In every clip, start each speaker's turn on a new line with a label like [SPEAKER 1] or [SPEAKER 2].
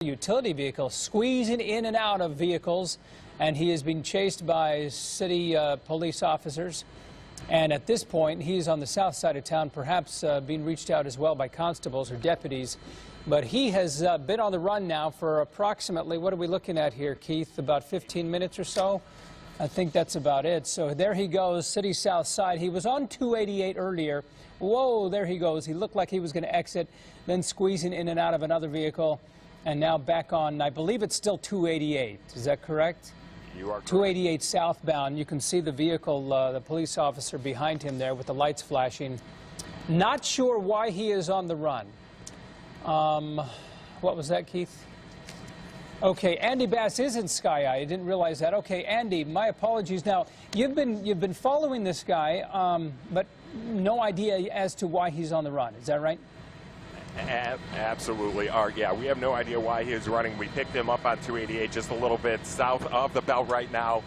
[SPEAKER 1] Utility vehicle squeezing in and out of vehicles, and he is being chased by city police officers. And at this point, he's on the south side of town, perhaps being reached out as well by constables or deputies. But he has been on the run now for approximately, what are we looking at here, Keith? About 15 minutes or so? I think that's about it. So there he goes, city south side. He was on 288 earlier. Whoa, there he goes. He looked like he was going to exit, then squeezing in and out of another vehicle. And now back on, I believe it's still 288. Is that correct?
[SPEAKER 2] You are correct.
[SPEAKER 1] 288 southbound. You can see the vehicle, the police officer behind him there with the lights flashing. Not sure why he is on the run. What was that, Keith? Okay, Andy Bass is in Sky Eye. I didn't realize that. Okay, Andy, my apologies. Now, you've been following this guy, but no idea as to why he's on the run. Is that right?
[SPEAKER 2] Absolutely, Art. Yeah, we have no idea why he is running. We picked him up on 288 just a little bit south of the belt right now.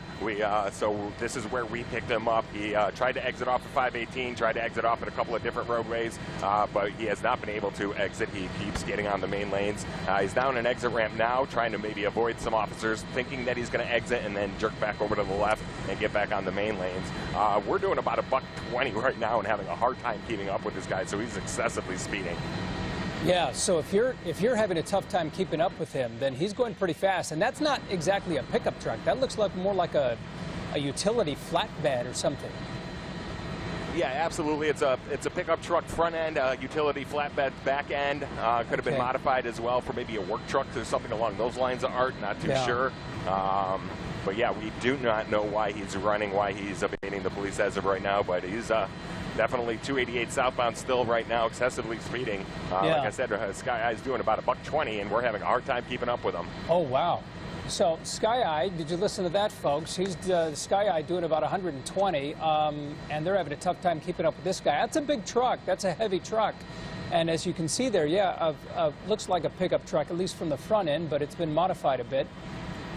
[SPEAKER 2] So this is where we picked him up. He tried to exit off of 518, tried to exit off at a couple of different roadways, but he has not been able to exit. He keeps getting on the main lanes. He's down an exit ramp now, trying to maybe avoid some officers, thinking that he's going to exit and then jerk back over to the left and get back on the main lanes. We're doing about $120 right now and having a hard time keeping up with this guy, so he's excessively speeding.
[SPEAKER 1] Yeah, so if you're having a tough time keeping up with him, then he's going pretty fast, and that's not exactly a pickup truck. That looks like more like a utility flatbed or something.
[SPEAKER 2] Yeah, absolutely. It's a pickup truck front end, utility flatbed back end. Could have been modified as well for maybe a work truck or something along those lines of Art. Not too sure. But yeah, we do not know why he's running, why he's evading the police as of right now. But he's definitely 288 southbound still right now, excessively speeding. Like I said, Sky Eye is doing about $120, and we're having a hard time keeping up with him.
[SPEAKER 1] Oh, wow. So Sky Eye, did you listen to that, folks? He's Sky Eye doing about 120, and they're having a tough time keeping up with this guy. That's a big truck. That's a heavy truck. And as you can see there, looks like a pickup truck, at least from the front end, but it's been modified a bit,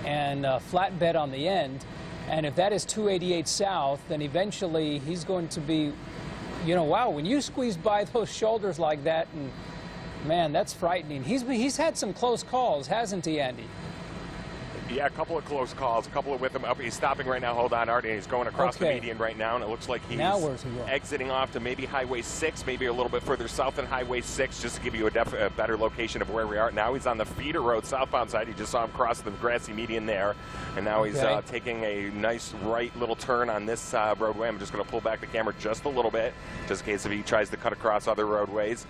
[SPEAKER 1] and flatbed on the end. And if that is 288 south, then eventually he's going to be, wow, when you squeeze by those shoulders like that, and man, that's frightening. He's had some close calls, hasn't he, Andy?
[SPEAKER 2] Yeah, a couple of close calls, a couple of with him up. He's stopping right now. Hold on, Art. And he's going across the median right now, and it looks like he's exiting off to maybe Highway 6, maybe a little bit further south than Highway 6, just to give you a better location of where we are. Now he's on the feeder road southbound side. You just saw him cross the grassy median there, and now he's taking a nice right little turn on this roadway. I'm just going to pull back the camera just a little bit, just in case if he tries to cut across other roadways.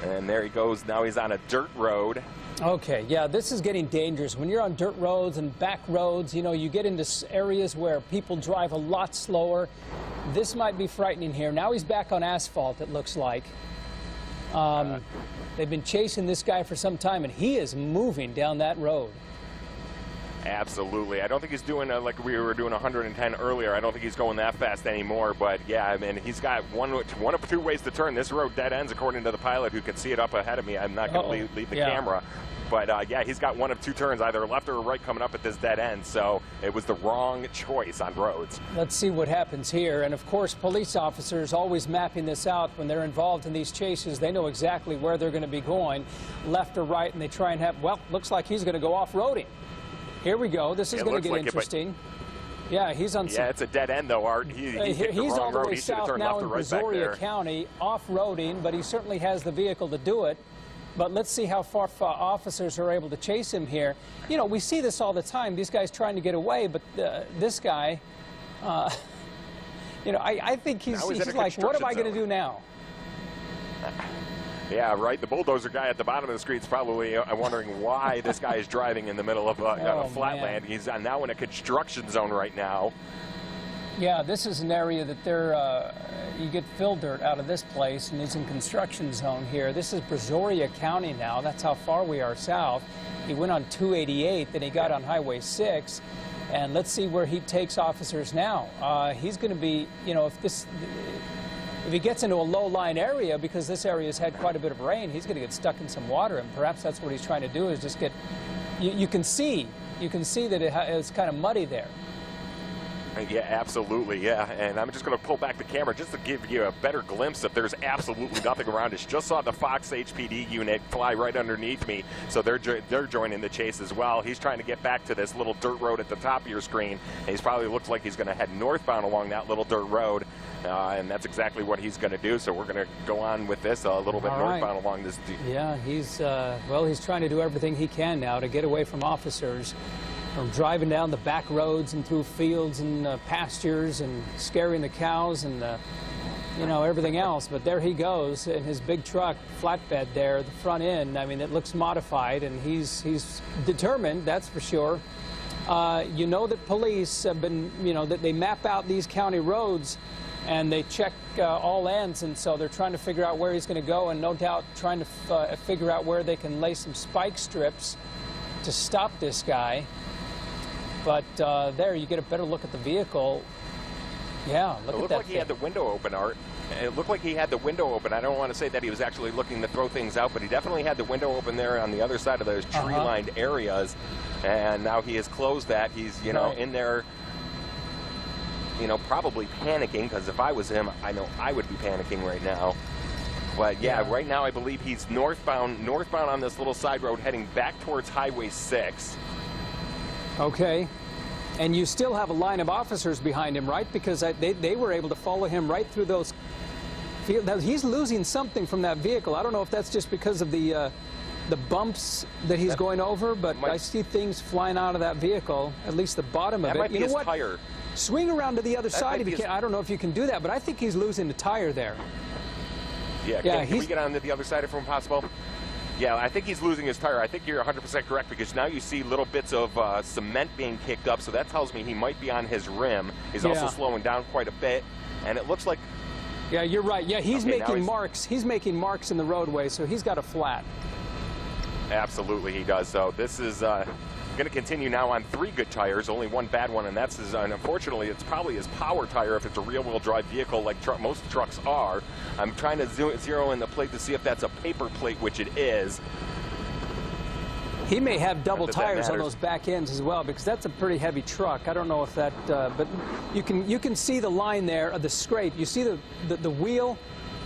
[SPEAKER 2] And there he goes. Now he's on a dirt road.
[SPEAKER 1] Okay, yeah, this is getting dangerous. When you're on dirt roads and back roads, you get into areas where people drive a lot slower. This might be frightening here. Now he's back on asphalt, it looks like. They've been chasing this guy for some time, and he is moving down that road.
[SPEAKER 2] Absolutely. I don't think he's doing like we were doing 110 earlier. I don't think he's going that fast anymore. But yeah, I mean, he's got one of two ways to turn. This road dead ends, according to the pilot, who can see it up ahead of me. I'm not going to leave the camera. But yeah, he's got one of two turns, either left or right, coming up at this dead end. So it was the wrong choice on roads.
[SPEAKER 1] Let's see what happens here. And of course, police officers always mapping this out when they're involved in these chases. They know exactly where they're going to be going, left or right, and they try and have, well, looks like he's going to go off-roading. Here we go. This is going to get interesting. Yeah, he's on.
[SPEAKER 2] Yeah, it's a dead end though, Art.
[SPEAKER 1] He's all the way south now in Brazoria County, off-roading, but he certainly has the vehicle to do it. But let's see how far officers are able to chase him here. We see this all the time. These guys trying to get away, but this guy, I think he's like, what am I going to do now?
[SPEAKER 2] Yeah, right. The bulldozer guy at the bottom of the street is probably wondering why this guy is driving in the middle of a flatland. He's now in a construction zone right now.
[SPEAKER 1] Yeah, this is an area that you get fill dirt out of this place, and he's in construction zone here. This is Brazoria County now. That's how far we are south. He went on 288, then he got on Highway 6, and let's see where he takes officers now. He's going to be, if he gets into a low-lying area, because this area has had quite a bit of rain, he's going to get stuck in some water, and perhaps that's what he's trying to do is just get. You can see that it's kind of muddy there.
[SPEAKER 2] Yeah, absolutely, yeah. And I'm just going to pull back the camera just to give you a better glimpse that there's absolutely nothing around us. Just saw the Fox HPD unit fly right underneath me, so they're joining the chase as well. He's trying to get back to this little dirt road at the top of your screen. And he's probably looks like he's going to head northbound along that little dirt road, and that's exactly what he's going to do. So we're going to go on with this a little bit northbound along this.
[SPEAKER 1] Yeah, he's well, he's trying to do everything he can now to get away from officers. From driving down the back roads and through fields and pastures and scaring the cows and you know, everything else. But there he goes in his big truck, flatbed there, the front end. I mean, it looks modified, and he's determined, that's for sure. You know that police have been, you know, that they map out these county roads and they check all ends, and so they're trying to figure out where he's going to go, and no doubt trying to figure out where they can lay some spike strips to stop this guy. But there, you get a better look at the vehicle. Yeah, look at that.
[SPEAKER 2] It looked like he had the window open, Art. It looked like he had the window open. I don't want to say that he was actually looking to throw things out, but he definitely had the window open there on the other side of those tree-lined areas. And now he has closed that. He's, you know, in there, you know, probably panicking, because if I was him, I know I would be panicking right now. But yeah, right now I believe he's northbound on this little side road heading back towards Highway 6.
[SPEAKER 1] Okay. And you still have a line of officers behind him, right? Because they were able to follow him right through those fields. Now, he's losing something from that vehicle. I don't know if that's just because of the bumps that he's going over, but I see things flying out of that vehicle, at least the bottom of it.
[SPEAKER 2] Might be
[SPEAKER 1] you know
[SPEAKER 2] his
[SPEAKER 1] what?
[SPEAKER 2] Tire.
[SPEAKER 1] Swing around to the other side if you can. I don't know if you can do that, but I think he's losing the tire there.
[SPEAKER 2] Yeah, can we get on to the other side if possible? Yeah, I think he's losing his tire. I think you're 100% correct, because now you see little bits of cement being kicked up, so that tells me he might be on his rim. He's also slowing down quite a bit, and it looks like...
[SPEAKER 1] Yeah, you're right. Yeah, he's making marks. He's making marks in the roadway, so he's got a flat.
[SPEAKER 2] Absolutely, he does. So this is going to continue now on 3 good tires, only 1 bad one, and that's his, and unfortunately, it's probably his power tire if it's a rear-wheel drive vehicle like most trucks are. I'm trying to zero in the plate to see if that's a paper plate, which it is.
[SPEAKER 1] He may have double tires on those back ends as well, because that's a pretty heavy truck. I don't know if that, but you can see the line there of the scrape. You see the wheel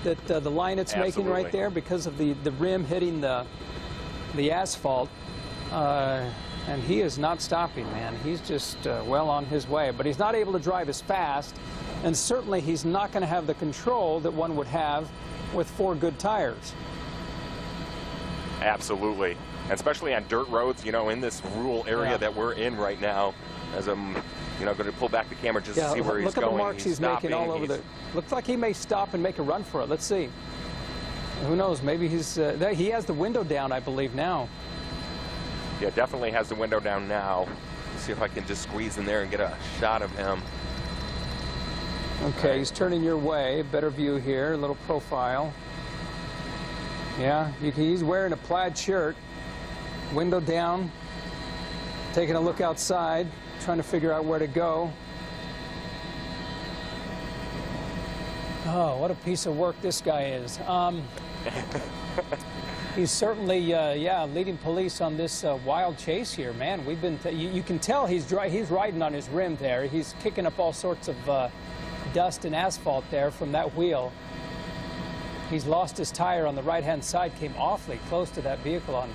[SPEAKER 1] that the line it's making right there because of the rim hitting the asphalt. And he is not stopping, man. He's just well on his way. But he's not able to drive as fast, and certainly he's not going to have the control that one would have with 4 good tires.
[SPEAKER 2] Absolutely. Especially on dirt roads, you know, in this rural area that we're in right now. As I'm, you know, going to pull back the camera just to see where he's going.
[SPEAKER 1] Look at the marks he's making all over the... Looks like he may stop and make a run for it. Let's see. Who knows? Maybe he's... he has the window down, I believe, now.
[SPEAKER 2] Yeah, definitely has the window down now. Let's see if I can just squeeze in there and get a shot of him.
[SPEAKER 1] Okay, he's turning your way. Better view here, a little profile. Yeah, he's wearing a plaid shirt, window down, taking a look outside, trying to figure out where to go. Oh, what a piece of work this guy is. He's certainly, yeah, leading police on this wild chase here, man. We've been, you can tell he's riding on his rim there. He's kicking up all sorts of dust and asphalt there from that wheel. He's lost his tire on the right-hand side, came awfully close to that vehicle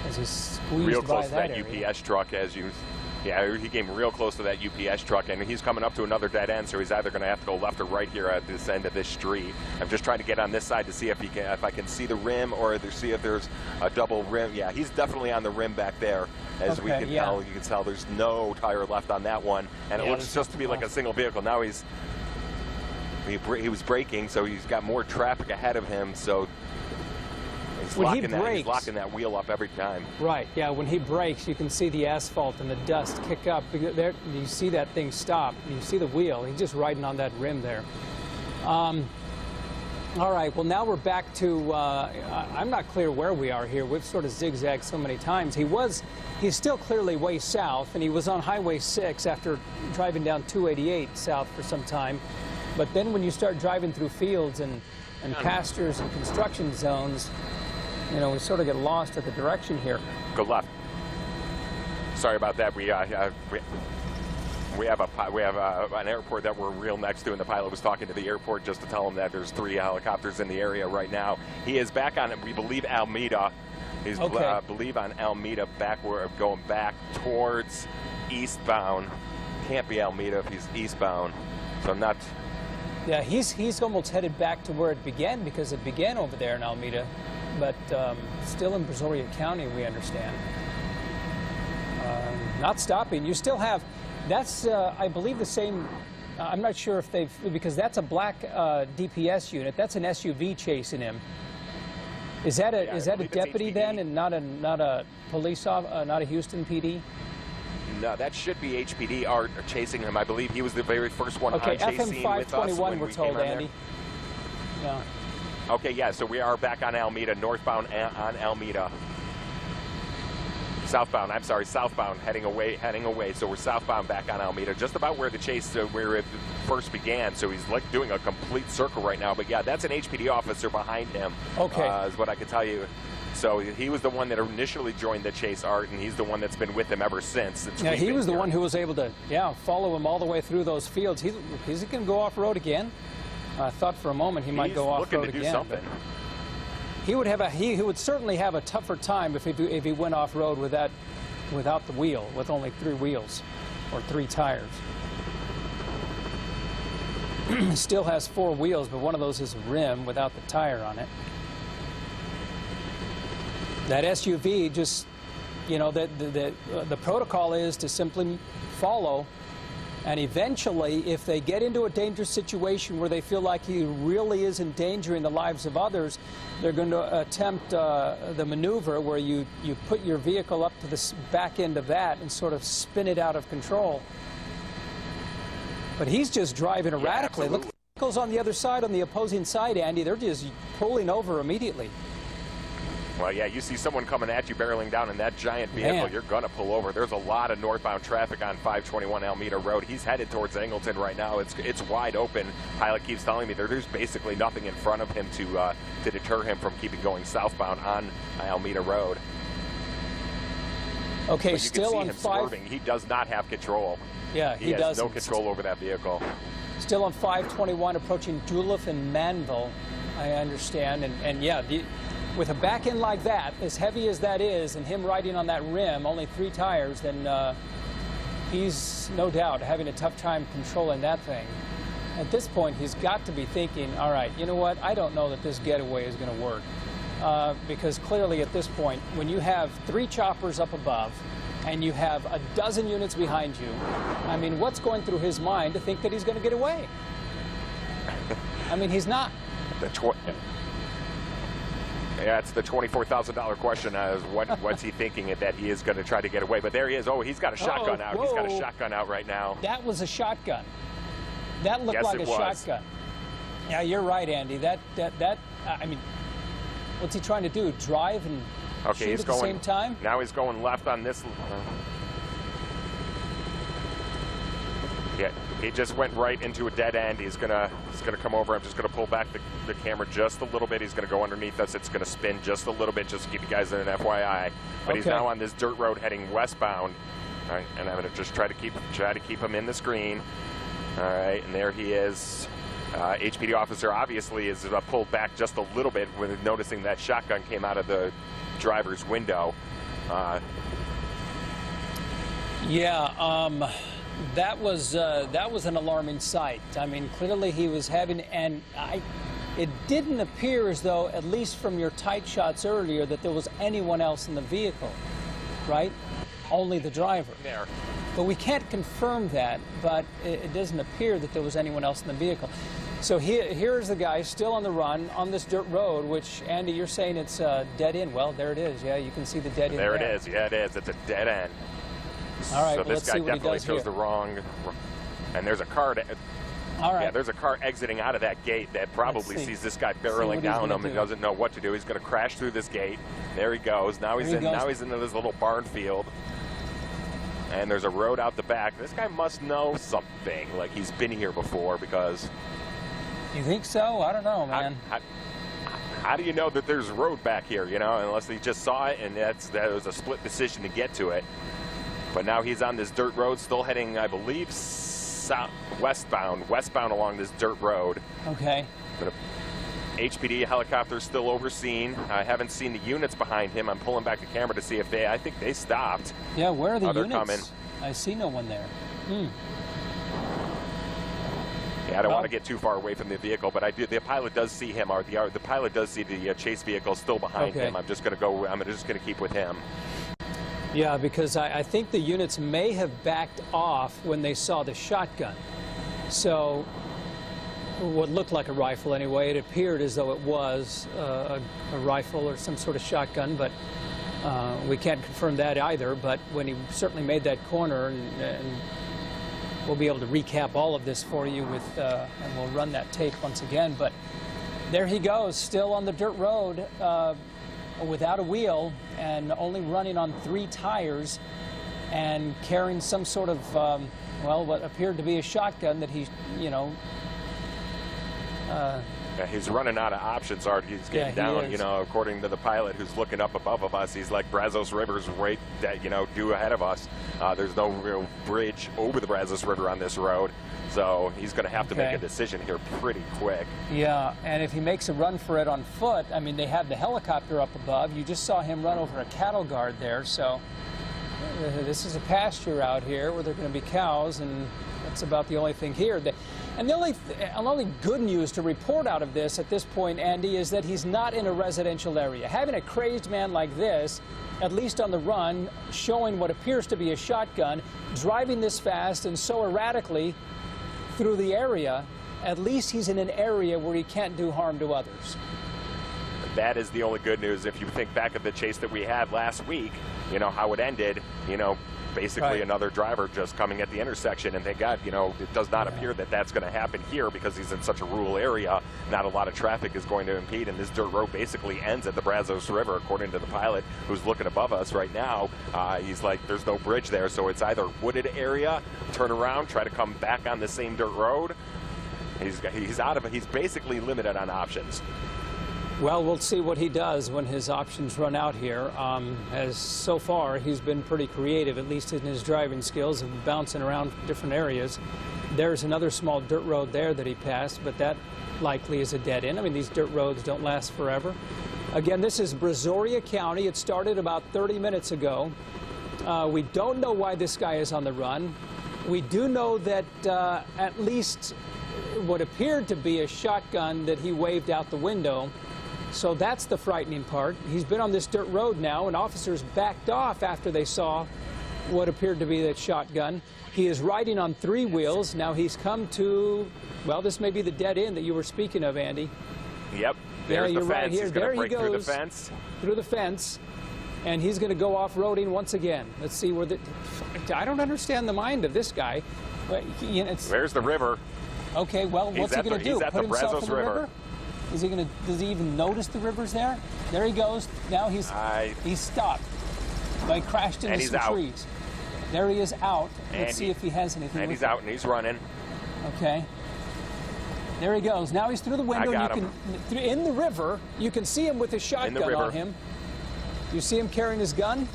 [SPEAKER 1] as he squeezed
[SPEAKER 2] real
[SPEAKER 1] by
[SPEAKER 2] close to that
[SPEAKER 1] area.
[SPEAKER 2] UPS truck yeah, he came real close to that UPS truck, and he's coming up to another dead end, so he's either going to have to go left or right here at this end of this street. I'm just trying to get on this side to see if I can see the rim, or see if there's a double rim. Yeah, he's definitely on the rim back there, as we can tell. You can tell there's no tire left on that one, and it looks just to be like a single vehicle. Now he was braking, so he's got more traffic ahead of him, so he's locking that wheel up every time. Right,
[SPEAKER 1] yeah, when he brakes, you can see the asphalt and the dust kick up. There, you see that thing stop. You see the wheel. He's just riding on that rim there. All right, well, now we're back to, I'm not clear where we are here. We've sort of zigzagged so many times. He's still clearly way south, and he was on Highway 6 after driving down 288 south for some time. But then when you start driving through fields and pastures and construction zones, you know, we sort of get lost at the direction here.
[SPEAKER 2] Go left. Sorry about that. We have an airport that we're real next to, and the pilot was talking to the airport just to tell him that there's 3 helicopters in the area right now. He is back on, we believe, Alameda. He's
[SPEAKER 1] Okay.
[SPEAKER 2] believe on Alameda, going back towards eastbound. Can't be Alameda if he's eastbound. So I'm not.
[SPEAKER 1] Yeah, he's almost headed back to where it began, because it began over there in Alameda, but still in Brazoria County, we understand. Not stopping. You still have, that's, I believe, the same, I'm not sure if they've, because that's a black DPS unit. That's an SUV chasing him. Is that a,
[SPEAKER 2] Yeah,
[SPEAKER 1] is
[SPEAKER 2] I
[SPEAKER 1] that a
[SPEAKER 2] believe it's
[SPEAKER 1] deputy
[SPEAKER 2] HPD.
[SPEAKER 1] then, and not a police not a Houston PD?
[SPEAKER 2] No, that should be HPD Art chasing him. I believe he was the very first one
[SPEAKER 1] Okay,
[SPEAKER 2] on chase
[SPEAKER 1] FM
[SPEAKER 2] scene with us
[SPEAKER 1] 521,
[SPEAKER 2] when
[SPEAKER 1] we're
[SPEAKER 2] we
[SPEAKER 1] told,
[SPEAKER 2] came on there.
[SPEAKER 1] Andy. Yeah.
[SPEAKER 2] Okay, yeah, so we are back on Alameda, northbound on Alameda. Southbound, I'm sorry, southbound, heading away. So we're southbound back on Alameda, just about where the chase, where it first began. So he's like doing a complete circle right now. But yeah, that's an HPD officer behind him.
[SPEAKER 1] Okay.
[SPEAKER 2] Is what I can tell you. So he was the one that initially joined the chase, Art, and he's the one that's been with him ever since.
[SPEAKER 1] Yeah, he was the one who was able to, follow him all the way through those fields. He's going to go off-road again. I thought for a moment he might go off-road
[SPEAKER 2] looking to do
[SPEAKER 1] again.
[SPEAKER 2] something.
[SPEAKER 1] He would certainly have a tougher time if he went off-road without the wheel, with only 3 wheels or 3 tires. Still has 4 wheels, but one of those is a rim without the tire on it. That SUV just, the protocol is to simply follow, and eventually, if they get into a dangerous situation where they feel like he really is endangering the lives of others, they're going to attempt the maneuver where you put your vehicle up to the back end of that and sort of spin it out of control. But he's just driving erratically. Look at the vehicles on the other side, on the opposing side, Andy. They're just pulling over immediately.
[SPEAKER 2] Well, yeah, you see someone coming at you barreling down in that giant vehicle,
[SPEAKER 1] Man.
[SPEAKER 2] you're going to pull over. There's a lot of northbound traffic on 521 Alameda Road. He's headed towards Angleton right now. It's wide open. Pilot keeps telling me there's basically nothing in front of him to deter him from keeping going southbound on Alameda Road.
[SPEAKER 1] Okay,
[SPEAKER 2] But you
[SPEAKER 1] still
[SPEAKER 2] can see
[SPEAKER 1] on
[SPEAKER 2] him
[SPEAKER 1] 5.
[SPEAKER 2] swerving. He does not have control.
[SPEAKER 1] Yeah,
[SPEAKER 2] He has
[SPEAKER 1] doesn't.
[SPEAKER 2] no control over that vehicle.
[SPEAKER 1] Still on 521, approaching Duluth and Manville, I understand. And yeah, with a back end like that, as heavy as that is, and him riding on that rim, only 3 tires, then he's no doubt having a tough time controlling that thing. At this point, he's got to be thinking, all right, you know what? I don't know that this getaway is going to work. Because clearly at this point, when you have 3 choppers up above, and you have a dozen units behind you, I mean, what's going through his mind to think that he's going to get away? I mean, he's not.
[SPEAKER 2] Yeah, it's the $24,000 question. What's he thinking that he is going to try to get away? But there he is. Oh, he's got a shotgun out. He's got a
[SPEAKER 1] whoa.
[SPEAKER 2] shotgun out right now.
[SPEAKER 1] That was a shotgun. That looked
[SPEAKER 2] Yes,
[SPEAKER 1] like
[SPEAKER 2] it
[SPEAKER 1] a
[SPEAKER 2] was.
[SPEAKER 1] shotgun. Yeah, you're right, Andy. I mean, what's he trying to do? Drive and
[SPEAKER 2] Okay,
[SPEAKER 1] shoot
[SPEAKER 2] he's
[SPEAKER 1] at
[SPEAKER 2] going.
[SPEAKER 1] the same time?
[SPEAKER 2] Now he's going left on this. Yeah, he just went right into a dead end. He's gonna come over. I'm just gonna pull back the camera just a little bit. He's gonna go underneath us. It's gonna spin just a little bit, just to give you guys an FYI. But he's
[SPEAKER 1] Okay.
[SPEAKER 2] now on this dirt road heading westbound. All right, and I'm gonna just try to keep him in the screen. All right, and there he is. HPD officer obviously is pulled back just a little bit when noticing that shotgun came out of the driver's window.
[SPEAKER 1] That was an alarming sight. I mean, clearly he was having, it didn't appear as though, at least from your tight shots earlier, that there was anyone else in the vehicle, right? Only the driver.
[SPEAKER 2] There.
[SPEAKER 1] But we can't confirm that, but it doesn't appear that there was anyone else in the vehicle. So here's the guy still on the run on this dirt road, which, Andy, you're saying it's dead end. Well, there it is. Yeah, you can see the dead end
[SPEAKER 2] There it is. Yeah, it is. It's a dead end.
[SPEAKER 1] All right,
[SPEAKER 2] So
[SPEAKER 1] well,
[SPEAKER 2] this
[SPEAKER 1] let's
[SPEAKER 2] guy
[SPEAKER 1] see what he
[SPEAKER 2] definitely
[SPEAKER 1] does
[SPEAKER 2] chose
[SPEAKER 1] here.
[SPEAKER 2] the wrong. And there's a car.
[SPEAKER 1] All right.
[SPEAKER 2] Yeah, there's a car exiting out of that gate that probably
[SPEAKER 1] Let's see.
[SPEAKER 2] sees this guy
[SPEAKER 1] what
[SPEAKER 2] barreling
[SPEAKER 1] he's
[SPEAKER 2] down
[SPEAKER 1] gonna
[SPEAKER 2] him and
[SPEAKER 1] do.
[SPEAKER 2] doesn't know what to do. He's going to crash through this gate. There he goes. Now he's
[SPEAKER 1] There he goes.
[SPEAKER 2] Now he's into this little barn field. And there's a road out the back. This guy must know something. Like he's been here before, because.
[SPEAKER 1] You think so? I don't know, man.
[SPEAKER 2] How do you know that there's a road back here? You know, unless he just saw it and that was a split decision to get to it. But now he's on this dirt road, still heading, I believe, westbound along this dirt road.
[SPEAKER 1] Okay.
[SPEAKER 2] But HPD helicopter still overseeing. I haven't seen the units behind him. I'm pulling back the camera to see if I think they stopped.
[SPEAKER 1] Yeah, where are the
[SPEAKER 2] they're
[SPEAKER 1] units?
[SPEAKER 2] coming.
[SPEAKER 1] I see no one there.
[SPEAKER 2] Yeah, I don't want to get too far away from the vehicle, but the pilot does see him, or the pilot does see the chase vehicle still behind him. I'm just going to keep with him.
[SPEAKER 1] Yeah, because I think the units may have backed off when they saw the shotgun. So what looked like a rifle anyway, it appeared as though it was a rifle or some sort of shotgun, but we can't confirm that either. But when he certainly made that corner, and we'll be able to recap all of this for you and we'll run that tape once again. But there he goes, still on the dirt road, without a wheel and only running on 3 tires, and carrying some sort of, well, what appeared to be a shotgun that he,
[SPEAKER 2] Yeah, he's running out of options, Art. He's getting down, according to the pilot who's looking up above of us. He's like, Brazos River's right, due ahead of us. There's no real bridge over the Brazos River on this road. So he's going to have to make a decision here pretty quick. Yeah,
[SPEAKER 1] and if he makes a run for it on foot, I mean, they have the helicopter up above. You just saw him run over a cattle guard there. So this is a pasture out here where there are going to be cows, and that's about the only thing here. And the only good news to report out of this at this point, Andy, is that he's not in a residential area. Having a crazed man like this, at least on the run, showing what appears to be a shotgun, driving this fast and so erratically through the area, at least he's in an area where he can't do harm to others.
[SPEAKER 2] That is the only good news. If you think back of the chase that we had last week, how it ended, basically another driver just coming at the intersection, and thank God, it does not appear that that's going to happen here because he's in such a rural area. Not a lot of traffic is going to impede, and this dirt road basically ends at the Brazos River, according to the pilot who's looking above us right now. He's like, there's no bridge there, so it's either wooded area, turn around, try to come back on the same dirt road. He's basically limited on options.
[SPEAKER 1] Well, we'll see what he does when his options run out here. As so far, he's been pretty creative, at least in his driving skills, and bouncing around different areas. There's another small dirt road there that he passed, but that likely is a dead end. I mean, these dirt roads don't last forever. Again, this is Brazoria County. It started about 30 minutes ago. We don't know why this guy is on the run. We do know that at least what appeared to be a shotgun that he waved out the window. So that's the frightening part. He's been on this dirt road now, and officers backed off after they saw what appeared to be that shotgun. He is riding on 3 wheels. Now he's come to, well, this may be the dead end that you were speaking of, Andy.
[SPEAKER 2] Yep, there's the fence.
[SPEAKER 1] Right here.
[SPEAKER 2] He's going to break through the
[SPEAKER 1] fence. Through the fence, and he's going to go off-roading once again. Let's see where I don't understand the mind of this guy.
[SPEAKER 2] There's the river.
[SPEAKER 1] Okay, well, what's he going to do?
[SPEAKER 2] He's at the Brazos River.
[SPEAKER 1] Is he going to? Does he even notice the river's there? There he goes. Now he's stopped. He crashed into some trees. There he is out. Let's see if he has anything.
[SPEAKER 2] And he's out and he's running.
[SPEAKER 1] Okay. There he goes. Now he's through the window. In the river. You can see him with his shotgun on him. You see him carrying his gun?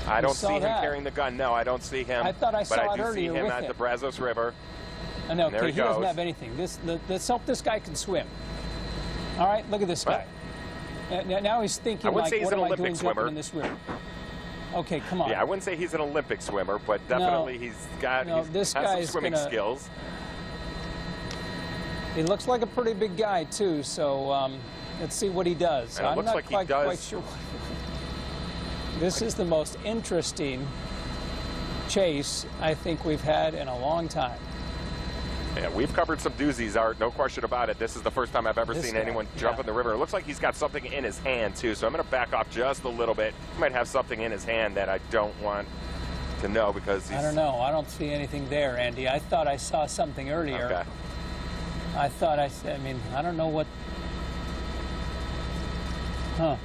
[SPEAKER 2] I don't see him carrying the gun. No, I don't see him.
[SPEAKER 1] I thought I saw it earlier.
[SPEAKER 2] But I do see him at the Brazos River.
[SPEAKER 1] No, okay, he doesn't have anything. Let's hope this guy can swim. All right, look at this guy. Now he's thinking, like, what am I doing jumping in this river? Okay, come on.
[SPEAKER 2] Yeah, I wouldn't say he's an Olympic swimmer, but definitely he's got some swimming skills.
[SPEAKER 1] He looks like a pretty big guy, too, so let's see what he does. I'm not quite sure. This is the most interesting chase I think we've had in a long time.
[SPEAKER 2] Yeah, we've covered some doozies, Art, no question about it. This is the first time I've ever seen anyone jump in the river. It looks like he's got something in his hand, too, so I'm going to back off just a little bit. He might have something in his hand that I don't want to know because he's...
[SPEAKER 1] I don't know. I don't see anything there, Andy. I thought I saw something earlier.
[SPEAKER 2] Okay.
[SPEAKER 1] I mean, I don't know what... Huh.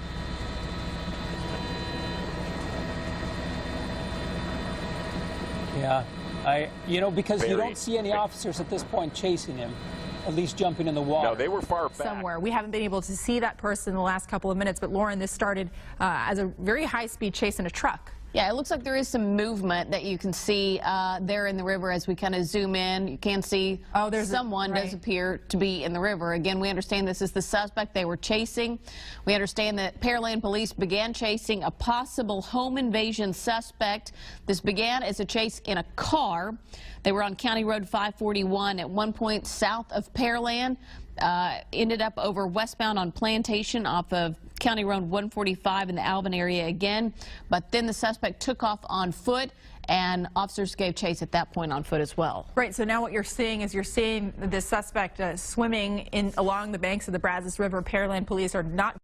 [SPEAKER 1] Yeah. Because you don't see any officers at this point chasing him, at least jumping in the water.
[SPEAKER 2] No, they were far back.
[SPEAKER 3] Somewhere. We haven't been able to see that person in the last couple of minutes, but Lauren, this started as a very high-speed chase in a truck. Yeah, it looks like there is some movement that you can see there in the river as we kind of zoom in. You can see someone does appear to be in the river. Again, we understand this is the suspect they were chasing. We understand that Pearland police began chasing a possible home invasion suspect. This began as a chase in a car. They were on County Road 541 at one point south of Pearland. Ended up over westbound on Plantation off of County Road 145 in the Alvin area again, but then the suspect took off on foot, and officers gave chase at that point on foot as well.
[SPEAKER 4] Right, so now what you're seeing is you're seeing the suspect swimming along the banks of the Brazos River. Pearland police are not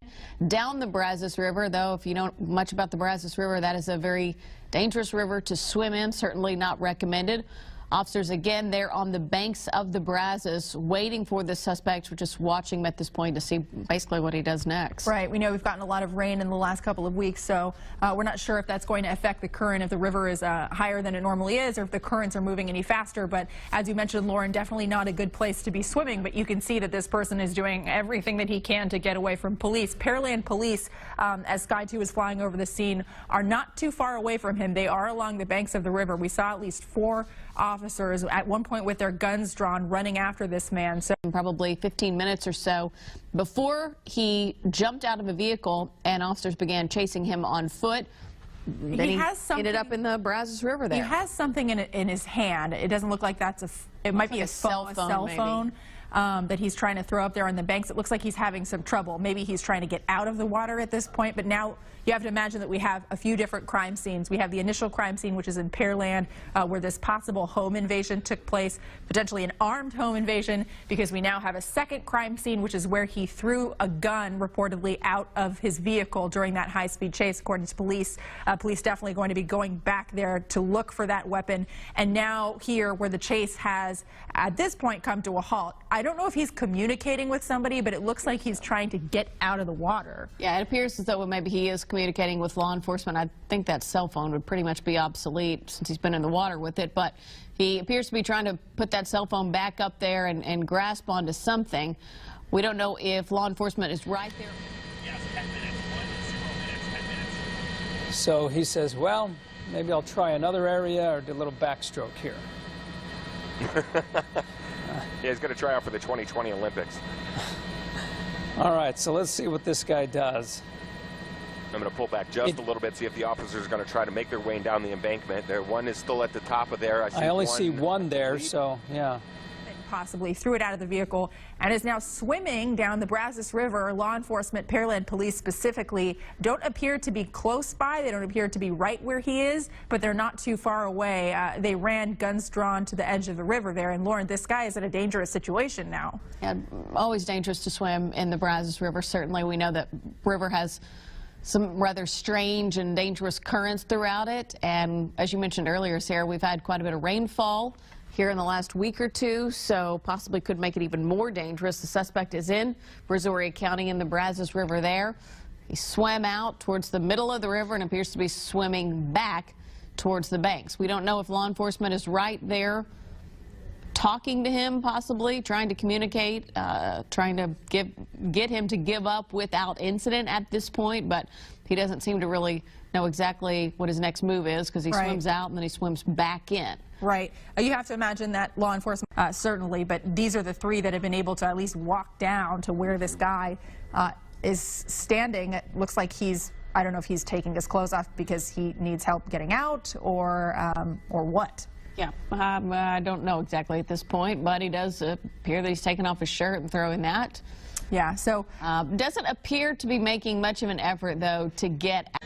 [SPEAKER 3] down the Brazos River, though. If you don't know much about the Brazos River, that is a very dangerous river to swim in, certainly not recommended. Officers, again, they're on the banks of the Brazos waiting for the suspect. We're just watching him at this point to see basically what he does next.
[SPEAKER 4] Right. We know we've gotten a lot of rain in the last couple of weeks, so we're not sure if that's going to affect the current, if the river is higher than it normally is, or if the currents are moving any faster. But as you mentioned, Lauren, definitely not a good place to be swimming, but you can see that this person is doing everything that he can to get away from police. Pearland police, as Sky 2 is flying over the scene, are not too far away from him. They are along the banks of the river. We saw at least 4 officers at one point with their guns drawn running after this man. So
[SPEAKER 3] probably 15 minutes or so before he jumped out of a vehicle and officers began chasing him on foot. Then he ended up in the Brazos River there.
[SPEAKER 4] He has something in his hand. It doesn't look like that's it might be a cell phone. That he's trying to throw up there on the banks. It looks like he's having some trouble. Maybe he's trying to get out of the water at this point, but now you have to imagine that we have a few different crime scenes. We have the initial crime scene, which is in Pearland, where this possible home invasion took place, potentially an armed home invasion, because we now have a second crime scene, which is where he threw a gun reportedly out of his vehicle during that high-speed chase, according to police. Police definitely going to be going back there to look for that weapon. And now here, where the chase has, at this point, come to a halt. I don't know if he's communicating with somebody, but it looks like he's trying to get out of the water.
[SPEAKER 3] Yeah, it appears as though maybe he is communicating with law enforcement. I think that cell phone would pretty much be obsolete since he's been in the water with it, but he appears to be trying to put that cell phone back up there and grasp onto something. We don't know if law enforcement is right there.
[SPEAKER 2] Yes, 10 minutes. 10 minutes.
[SPEAKER 1] So he says, well, maybe I'll try another area or do a little backstroke here.
[SPEAKER 2] Yeah, he's going to try out for the 2020 Olympics.
[SPEAKER 1] All right, so let's see what this guy does.
[SPEAKER 2] I'm going to pull back just a little bit, see if the officers are going to try to make their way down the embankment. There, one is still at the top of there.
[SPEAKER 1] I only see one there, so yeah.
[SPEAKER 4] Possibly threw it out of the vehicle and is now swimming down the Brazos River. Law enforcement, Pearland police specifically, don't appear to be close by. They don't appear to be right where he is, but they're not too far away. They ran guns drawn to the edge of the river there. And Lauren, this guy is in a dangerous situation now.
[SPEAKER 3] Yeah, always dangerous to swim in the Brazos River. Certainly we know that river has some rather strange and dangerous currents throughout it. And as you mentioned earlier, Sarah, we've had quite a bit of rainfall here in the last week or two, so possibly could make it even more dangerous. The suspect is in Brazoria County in the Brazos River there. He swam out towards the middle of the river and appears to be swimming back towards the banks. We don't know if law enforcement is right there talking to him, possibly trying to communicate, trying to get him to give up without incident at this point, but he doesn't seem to really know exactly what his next move is, because he swims out and then he swims back in.
[SPEAKER 4] Right. You have to imagine that law enforcement, certainly, but these are the 3 that have been able to at least walk down to where this guy is standing. It looks like I don't know if he's taking his clothes off because he needs help getting out or what.
[SPEAKER 3] Yeah, I don't know exactly at this point, but he does appear that he's taking off his shirt and throwing that.
[SPEAKER 4] Yeah, so
[SPEAKER 3] doesn't appear to be making much of an effort, though, to get out.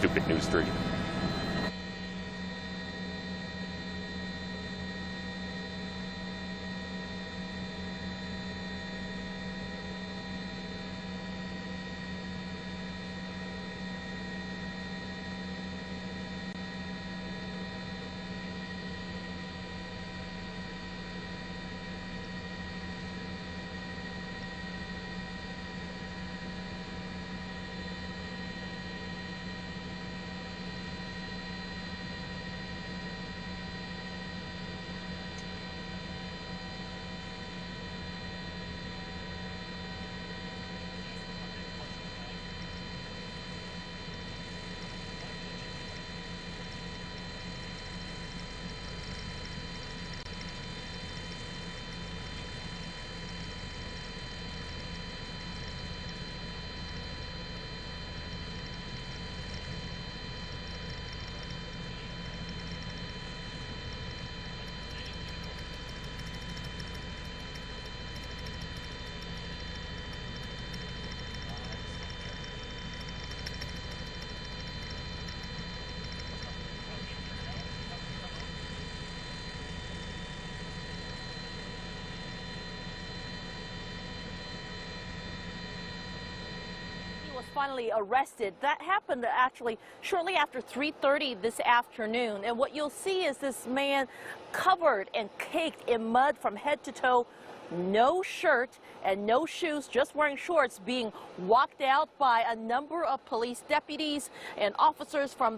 [SPEAKER 2] Stupid News 3.
[SPEAKER 5] Was finally arrested. That happened actually shortly after 3:30 this afternoon. And what you'll see is this man covered and caked in mud from head to toe, no shirt and no shoes, just wearing shorts, being walked out by a number of police deputies and officers from